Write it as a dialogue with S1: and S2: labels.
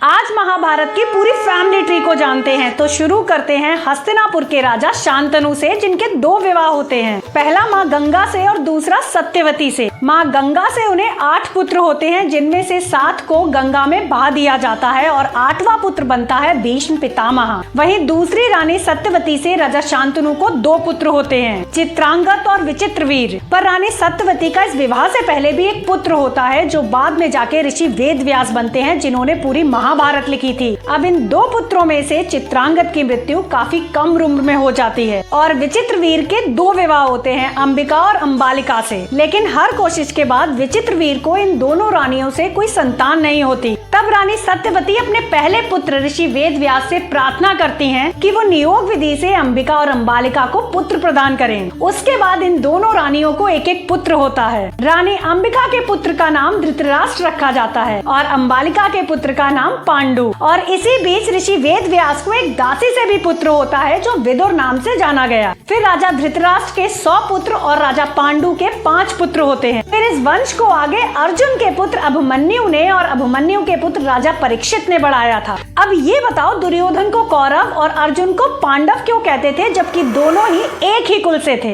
S1: आज महाभारत की पूरी फैमिली ट्री को जानते हैं, तो शुरू करते हैं हस्तिनापुर के राजा शांतनु से, जिनके दो विवाह होते हैं। पहला माँ गंगा से और दूसरा सत्यवती से। माँ गंगा से उन्हें 8 पुत्र होते हैं, जिनमें से 7 को गंगा में बहा दिया जाता है और 8वां पुत्र बनता है भीष्म पितामह। वहीं दूसरी रानी सत्यवती से राजा शांतनु को 2 पुत्र होते हैं, चित्रांगत और विचित्रवीर। पर रानी सत्यवती का इस विवाह से पहले भी एक पुत्र होता है, जो बाद में जाके ऋषि वेदव्यास बनते हैं, जिन्होंने पूरी महाभारत लिखी थी। अब इन 2 पुत्रों में से चित्रांगत की मृत्यु काफी कम उम्र में हो जाती है और विचित्रवीर के 2 विवाह होते हैं, अंबिका और अंबालिका से। लेकिन हर कोशिश के बाद विचित्रवीर को इन दोनों रानियों से कोई संतान नहीं होती। तब रानी सत्यवती अपने पहले पुत्र ऋषि वेदव्यास से प्रार्थना करती हैं कि वो नियोग विधि से अंबिका और अंबालिका को पुत्र प्रदान करें। उसके बाद इन दोनों रानियों को एक एक पुत्र होता है। रानी अंबिका के पुत्र का नाम धृतराष्ट्र रखा जाता है और अंबालिका के पुत्र का नाम पांडु। और इसी बीच ऋषि वेदव्यास को एक दासी से भी पुत्र होता है, जो विदुर नाम से जाना गया। फिर राजा धृतराष्ट्र के 100 पुत्र और राजा पांडु के 5 पुत्र होते हैं। फिर इस वंश को आगे अर्जुन के पुत्र अभिमन्यु ने और अभिमन्यु के पुत्र राजा परीक्षित ने बढ़ाया था। अब ये बताओ, दुर्योधन को कौरव और अर्जुन को पांडव क्यों कहते थे, जबकि दोनों ही एक ही कुल से थे?